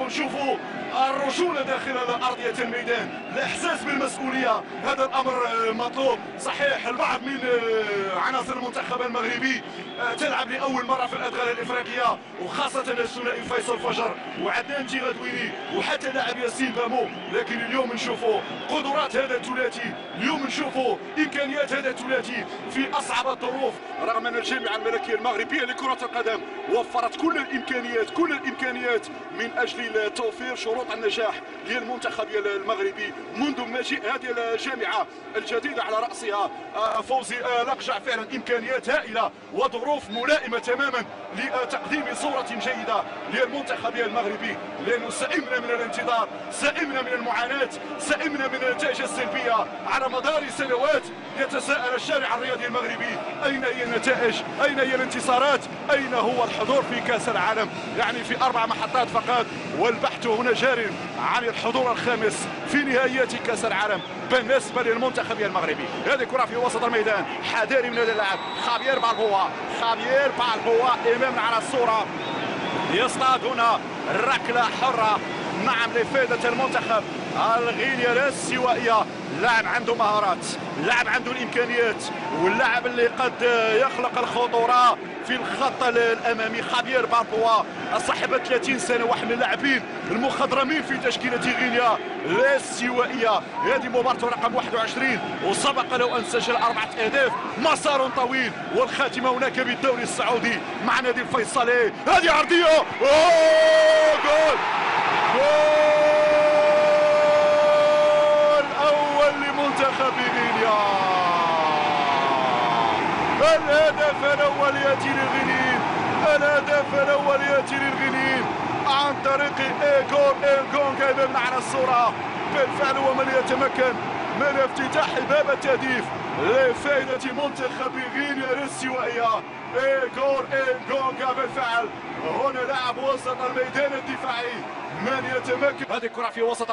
ونشوفوا الرجوله داخل ارضيه الميدان، الاحساس بالمسؤوليه. هذا الامر مطلوب. صحيح البعض من عناصر المنتخب المغربي تلعب لاول مره في الادغال الافريقيه، وخاصه الثنائي فيصل فجر وعدنان تيغادويني وحتى لاعب ياسين بامو، لكن اليوم نشوفوا قدرات هذا الثلاثي، اليوم نشوفوا امكانيات هذا الثلاثي في اصعب الظروف، رغم ان الجامعه الملكيه المغربيه لكره القدم وفرت كل الامكانيات من اجل توفير شروط النجاح للمنتخب المغربي منذ مجيء هذه الجامعه الجديده على راسها فوزي لقجع. فعلا امكانيات هائله وظروف ملائمه تماما لتقديم صوره جيده للمنتخب المغربي، لانه سئمنا من الانتظار، سئمنا من المعاناه، سئمنا من النتائج السلبيه على مدار سنوات. يتساءل الشارع الرياضي المغربي اين هي النتائج؟ اين هي الانتصارات؟ اين هو الحضور في كاس العالم؟ يعني في 4 محطات فقط، والبحث هنا جار عن الحضور الخامس في نهائيات كاس العالم بالنسبه للمنتخب المغربي. هذه كره في وسط الميدان، حذاري من هذا اللاعب خافيير بالبوا امامنا على الصوره، يصطاد هنا ركله حره، نعم لفائده المنتخب الغينيا لا استوائيه. لاعب عنده مهارات، لاعب عنده الامكانيات، واللاعب اللي قد يخلق الخطوره في الخط الامامي خافيير بالبوا صاحب 30 سنه، واحد من اللاعبين المخضرمين في تشكيله غينيا لا استوائيه. هذه مباراه رقم 21، وسبق له ان سجل 4 اهداف. مسار طويل، والخاتمه هناك بالدوري السعودي مع نادي الفيصلي. هذه عرضيه، جول اول لمنتخب غينيا. الهدف الاول ياتي للغينيين، الهدف الاول ياتي للغينيين عن طريق ايغور إلكونغ امامنا على الصوره. بالفعل هو من يتمكن من افتتاح باب التهديف لفائده منتخب غينيا الاستوائيه. ايغور إلكونغ بالفعل هنا لاعب وسط الميدان الدفاعي من يتمكن. هذه الكره في وسط